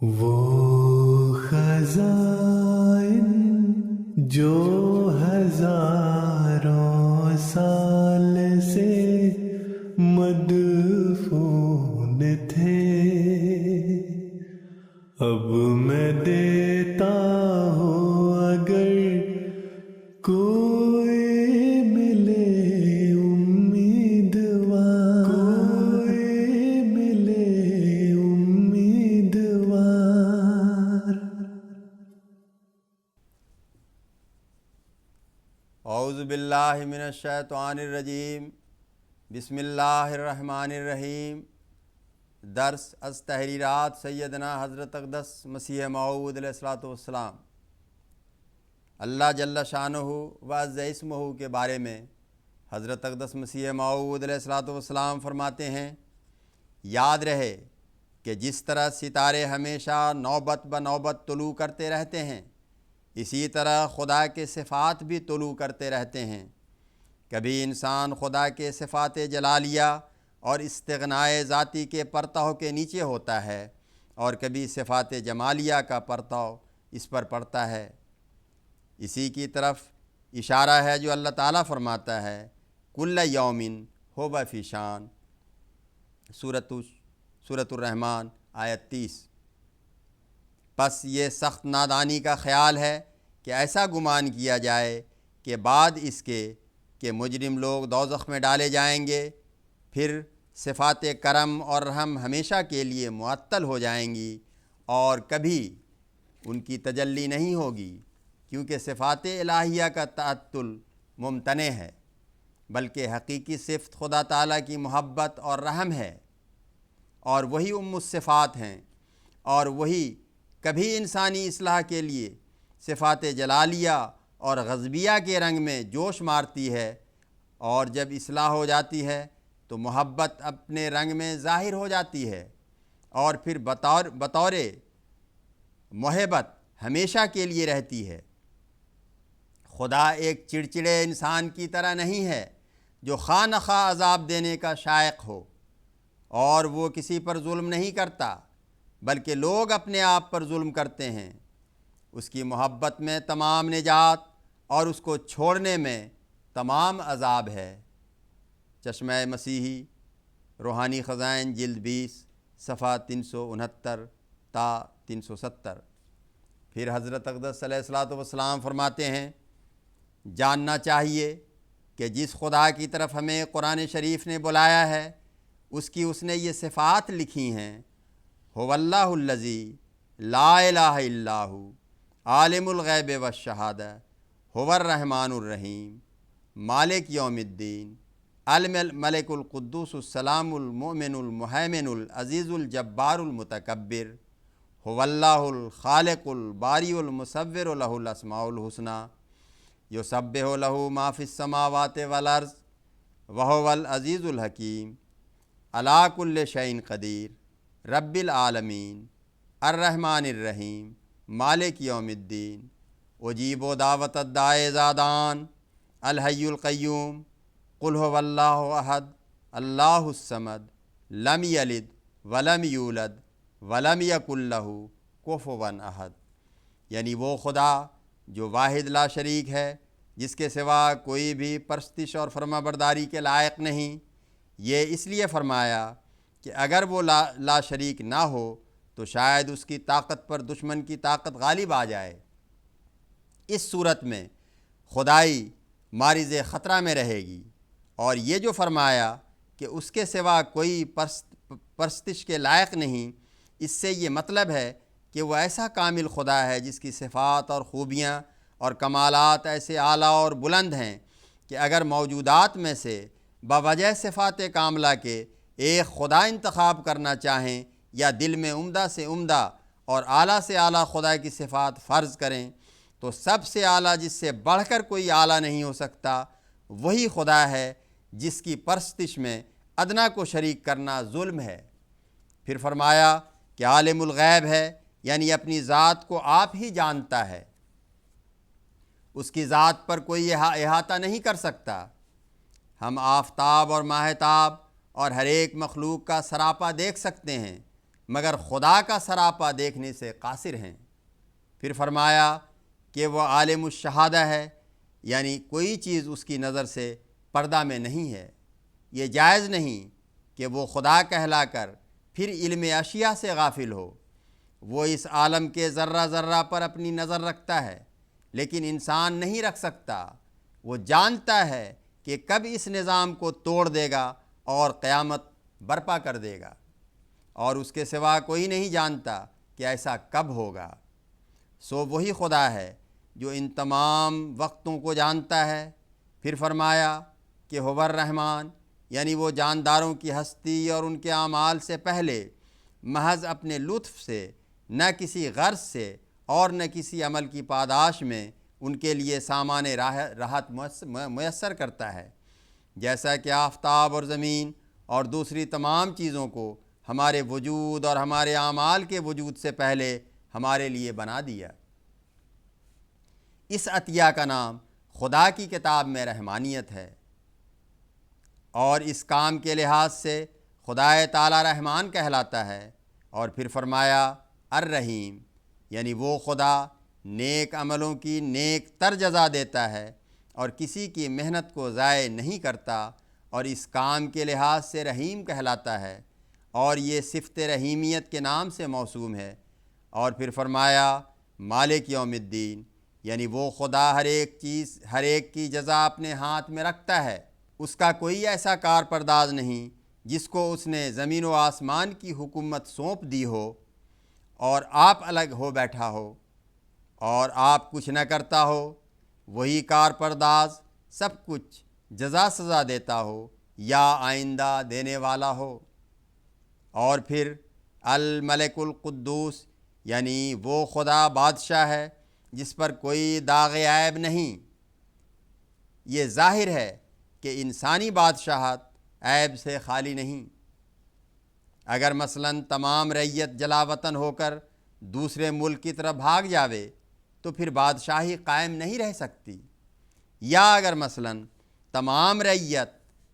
وہ خزائن جو ہزاروں سال سے مدفون تھے، اب میں دیتا ہوں اگر کوئی ملے امیدوار، کوئی ملے امیدوار۔ اعوذ باللہ من الشیطان الرجیم، بسم اللہ الرحمن الرحیم۔ درس از تحریرات سیدنا حضرت اقدس مسیح موعود علیہ الصلوۃ والسلام۔ اللہ جل شانہ و عز اسمہ کے بارے میں حضرت اقدس مسیح موعود علیہ الصلوۃ والسلام فرماتے ہیں، یاد رہے کہ جس طرح ستارے ہمیشہ نوبت بنوبت طلوع کرتے رہتے ہیں، اسی طرح خدا کے صفات بھی طلوع کرتے رہتے ہیں۔ کبھی انسان خدا کے صفات جلالیہ اور استغنائے ذاتی کے پرتو کے نیچے ہوتا ہے، اور کبھی صفات جمالیہ کا پرتو اس پر پڑتا ہے۔ اسی کی طرف اشارہ ہے جو اللہ تعالیٰ فرماتا ہے، کل یومن ہو فی شان، سورۃ الرحمن آیت 30۔ پس یہ سخت نادانی کا خیال ہے کہ ایسا گمان کیا جائے کہ بعد اس کے کہ مجرم لوگ دوزخ میں ڈالے جائیں گے، پھر صفات کرم اور رحم ہمیشہ کے لیے معطل ہو جائیں گی اور کبھی ان کی تجلی نہیں ہوگی، کیونکہ صفات الہیہ کا تعطل ممتنع ہے، بلکہ حقیقی صفت خدا تعالیٰ کی محبت اور رحم ہے، اور وہی الصفات ہیں، اور وہی کبھی انسانی اصلاح کے لیے صفات جلالیہ اور غضبیہ کے رنگ میں جوش مارتی ہے، اور جب اصلاح ہو جاتی ہے تو محبت اپنے رنگ میں ظاہر ہو جاتی ہے، اور پھر بطور محبت ہمیشہ کے لیے رہتی ہے۔ خدا ایک چڑچڑے انسان کی طرح نہیں ہے جو خواہ نخواہ عذاب دینے کا شائق ہو، اور وہ کسی پر ظلم نہیں کرتا بلکہ لوگ اپنے آپ پر ظلم کرتے ہیں۔ اس کی محبت میں تمام نجات اور اس کو چھوڑنے میں تمام عذاب ہے۔ چشمہ مسیحی، روحانی خزائن، جلد 20، صفحہ 369 تا 370۔ پھر حضرت اقدس علیہ الصلوۃ والسلام فرماتے ہیں، جاننا چاہیے کہ جس خدا کی طرف ہمیں قرآن شریف نے بلایا ہے، اس نے یہ صفات لکھی ہیں، هو اللہ الذی لا الہ الا هو عالم الغیب والشہادہ، هو الرحمن الرحیم مالک یوم الدین الملک القدوس السلام المؤمن المہیمن العزیز الجبار المتکبر، هو اللہ الخالق الباری المصور له الاسماء الحسنی، یسبح له ما فی السماوات والارض وهو العزیز الحکیم، علی کل شیء قدیر، رب العالمین الرحمن الرحیم مالک یوم الدین، اجیب دعوت الداعی اذا دعان، الحی القیوم، قل هو اللہ احد اللہ الصمد، لم یلد ولم یولد ولم یکن لہ کفوا احد۔ یعنی وہ خدا جو واحد لا شریک ہے، جس کے سوا کوئی بھی پرستش اور فرما برداری کے لائق نہیں۔ یہ اس لیے فرمایا کہ اگر وہ لا شریک نہ ہو تو شاید اس کی طاقت پر دشمن کی طاقت غالب آ جائے۔ اس صورت میں خدائی معرض خطرہ میں رہے گی، اور یہ جو فرمایا کہ اس کے سوا کوئی پرستش کے لائق نہیں، اس سے یہ مطلب ہے کہ وہ ایسا کامل خدا ہے جس کی صفات اور خوبیاں اور کمالات ایسے اعلیٰ اور بلند ہیں کہ اگر موجودات میں سے بوجہ صفات کاملہ کے ایک خدا انتخاب کرنا چاہیں، یا دل میں عمدہ سے عمدہ اور اعلیٰ سے اعلیٰ خدا کی صفات فرض کریں، تو سب سے اعلیٰ جس سے بڑھ کر کوئی اعلیٰ نہیں ہو سکتا وہی خدا ہے جس کی پرستش میں ادنا کو شریک کرنا ظلم ہے۔ پھر فرمایا کہ عالم الغیب ہے، یعنی اپنی ذات کو آپ ہی جانتا ہے، اس کی ذات پر کوئی احاطہ نہیں کر سکتا۔ ہم آفتاب اور ماہتاب اور ہر ایک مخلوق کا سراپا دیکھ سکتے ہیں، مگر خدا کا سراپا دیکھنے سے قاصر ہیں۔ پھر فرمایا کہ وہ عالم الشہادہ ہے، یعنی کوئی چیز اس کی نظر سے پردہ میں نہیں ہے۔ یہ جائز نہیں کہ وہ خدا کہلا کر پھر علم اشیاء سے غافل ہو۔ وہ اس عالم کے ذرہ ذرہ پر اپنی نظر رکھتا ہے، لیکن انسان نہیں رکھ سکتا۔ وہ جانتا ہے کہ کب اس نظام کو توڑ دے گا اور قیامت برپا کر دے گا، اور اس کے سوا کوئی نہیں جانتا کہ ایسا کب ہوگا۔ سو وہی خدا ہے جو ان تمام وقتوں کو جانتا ہے۔ پھر فرمایا کہ هو الرحمن، یعنی وہ جانداروں کی ہستی اور ان کے اعمال سے پہلے محض اپنے لطف سے، نہ کسی غرض سے اور نہ کسی عمل کی پاداش میں ان کے لیے سامان راحت میسر کرتا ہے، جیسا کہ آفتاب اور زمین اور دوسری تمام چیزوں کو ہمارے وجود اور ہمارے اعمال کے وجود سے پہلے ہمارے لیے بنا دیا۔ اس عطیہ کا نام خدا کی کتاب میں رحمانیت ہے، اور اس کام کے لحاظ سے خدا تعالی رحمان کہلاتا ہے۔ اور پھر فرمایا الرحیم، یعنی وہ خدا نیک عملوں کی نیک تر جزا دیتا ہے اور کسی کی محنت کو ضائع نہیں کرتا، اور اس کام کے لحاظ سے رحیم کہلاتا ہے، اور یہ صفت رحیمیت کے نام سے موسوم ہے۔ اور پھر فرمایا مالک یوم الدین، یعنی وہ خدا ہر ایک کی جزا اپنے ہاتھ میں رکھتا ہے۔ اس کا کوئی ایسا کار پرداز نہیں جس کو اس نے زمین و آسمان کی حکومت سونپ دی ہو اور آپ الگ ہو بیٹھا ہو اور آپ کچھ نہ کرتا ہو۔ وہی کار پرداز سب کچھ جزا سزا دیتا ہو یا آئندہ دینے والا ہو۔ اور پھر الملک القدوس، یعنی وہ خدا بادشاہ ہے جس پر کوئی داغ عیب نہیں۔ یہ ظاہر ہے کہ انسانی بادشاہت عیب سے خالی نہیں۔ اگر مثلاً تمام رعیت جلا وطن ہو کر دوسرے ملک کی طرف بھاگ جاوے تو پھر بادشاہی قائم نہیں رہ سکتی، یا اگر مثلاً تمام رعیت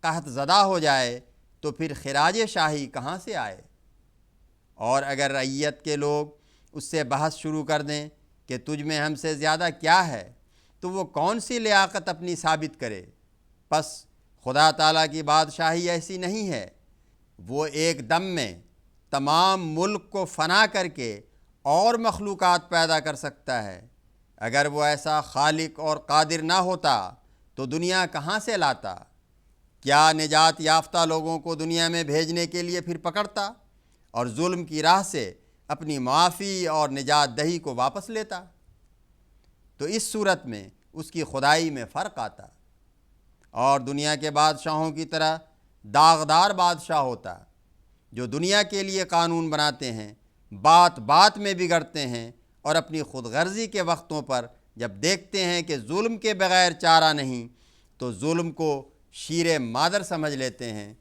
قحط زدہ ہو جائے تو پھر خراج شاہی کہاں سے آئے؟ اور اگر رعیت کے لوگ اس سے بحث شروع کر دیں کہ تجھ میں ہم سے زیادہ کیا ہے، تو وہ کون سی لیاقت اپنی ثابت کرے؟ پس خدا تعالیٰ کی بادشاہی ایسی نہیں ہے۔ وہ ایک دم میں تمام ملک کو فنا کر کے اور مخلوقات پیدا کر سکتا ہے۔ اگر وہ ایسا خالق اور قادر نہ ہوتا تو دنیا کہاں سے لاتا؟ کیا نجات یافتہ لوگوں کو دنیا میں بھیجنے کے لیے پھر پکڑتا اور ظلم کی راہ سے اپنی معافی اور نجات دہی کو واپس لیتا؟ تو اس صورت میں اس کی خدائی میں فرق آتا، اور دنیا کے بادشاہوں کی طرح داغدار بادشاہ ہوتا جو دنیا کے لیے قانون بناتے ہیں، بات بات میں بگڑتے ہیں، اور اپنی خود غرضی کے وقتوں پر جب دیکھتے ہیں کہ ظلم کے بغیر چارہ نہیں تو ظلم کو شیر مادر سمجھ لیتے ہیں۔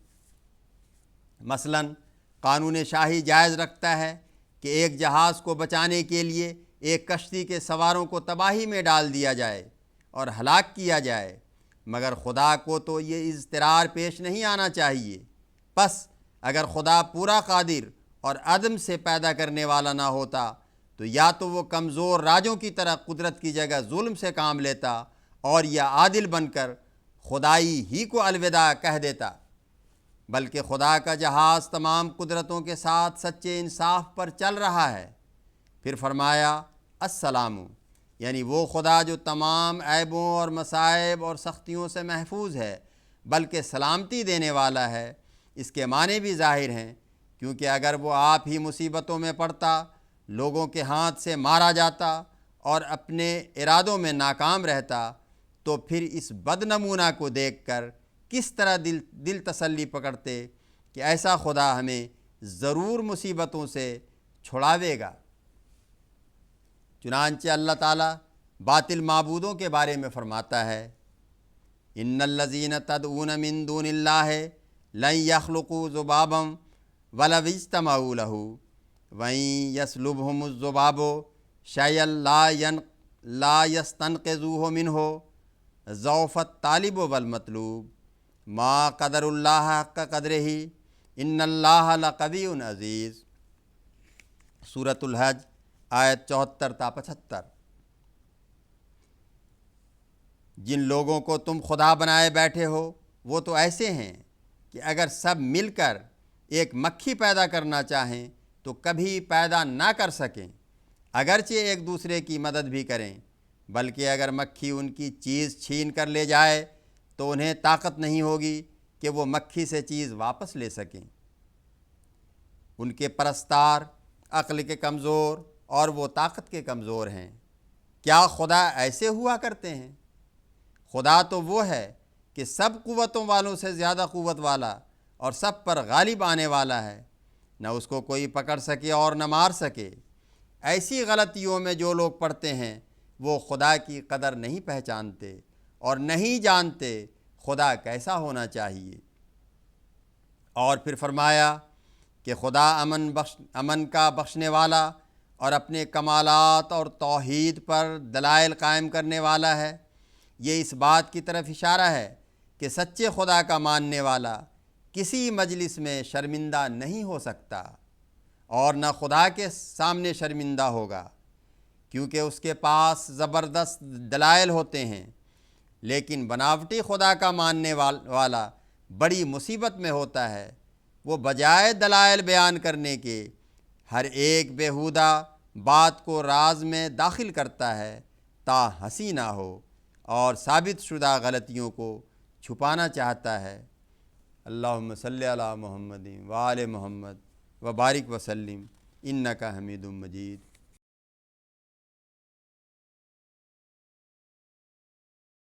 مثلاً قانون شاہی جائز رکھتا ہے کہ ایک جہاز کو بچانے کے لیے ایک کشتی کے سواروں کو تباہی میں ڈال دیا جائے اور ہلاک کیا جائے، مگر خدا کو تو یہ اضطرار پیش نہیں آنا چاہیے۔ پس اگر خدا پورا قادر اور عدم سے پیدا کرنے والا نہ ہوتا تو یا تو وہ کمزور راجوں کی طرح قدرت کی جگہ ظلم سے کام لیتا، اور یا عادل بن کر خدائی ہی کو الوداع کہہ دیتا، بلکہ خدا کا جہاز تمام قدرتوں کے ساتھ سچے انصاف پر چل رہا ہے۔ پھر فرمایا السلام، یعنی وہ خدا جو تمام عیبوں اور مصائب اور سختیوں سے محفوظ ہے بلکہ سلامتی دینے والا ہے۔ اس کے معنی بھی ظاہر ہیں، کیونکہ اگر وہ آپ ہی مصیبتوں میں پڑتا، لوگوں کے ہاتھ سے مارا جاتا اور اپنے ارادوں میں ناکام رہتا تو پھر اس بدنمونہ کو دیکھ کر کس طرح دل تسلی پکڑتے کہ ایسا خدا ہمیں ضرور مصیبتوں سے چھڑاوے گا۔ چنانچہ اللہ تعالیٰ باطل معبودوں کے بارے میں فرماتا ہے ان الذین تدعون من دون اللہ لن یخلقوا ذبابا ولو اجتمعوا لہ وإن یسلبہم الذباب شیئا لا یستنقذوہ منہ ضعف الطالب والمطلوب ما قدر اللہ حق قدرہ ان اللہ لقوی عزیز۔ سورۃ الحج آیت 74 تا 75۔ جن لوگوں کو تم خدا بنائے بیٹھے ہو وہ تو ایسے ہیں کہ اگر سب مل کر ایک مکھی پیدا کرنا چاہیں تو کبھی پیدا نہ کر سکیں، اگرچہ ایک دوسرے کی مدد بھی کریں، بلکہ اگر مکھی ان کی چیز چھین کر لے جائے تو انہیں طاقت نہیں ہوگی کہ وہ مکھی سے چیز واپس لے سکیں۔ ان کے پرستار عقل کے کمزور اور وہ طاقت کے کمزور ہیں۔ کیا خدا ایسے ہوا کرتے ہیں؟ خدا تو وہ ہے کہ سب قوتوں والوں سے زیادہ قوت والا اور سب پر غالب آنے والا ہے، نہ اس کو کوئی پکڑ سکے اور نہ مار سکے۔ ایسی غلطیوں میں جو لوگ پڑتے ہیں وہ خدا کی قدر نہیں پہچانتے اور نہیں جانتے خدا کیسا ہونا چاہیے۔ اور پھر فرمایا کہ خدا امن کا بخشنے والا اور اپنے کمالات اور توحید پر دلائل قائم کرنے والا ہے۔ یہ اس بات کی طرف اشارہ ہے کہ سچے خدا کا ماننے والا کسی مجلس میں شرمندہ نہیں ہو سکتا اور نہ خدا کے سامنے شرمندہ ہوگا، کیونکہ اس کے پاس زبردست دلائل ہوتے ہیں۔ لیکن بناوٹی خدا کا ماننے والا بڑی مصیبت میں ہوتا ہے۔ وہ بجائے دلائل بیان کرنے کے ہر ایک بیہودہ بات کو راز میں داخل کرتا ہے تا ہنسی نہ ہو، اور ثابت شدہ غلطیوں کو چھپانا چاہتا ہے۔ اللہم صلی علی محمد و آل محمد و بارک وسلم انک حمید مجید۔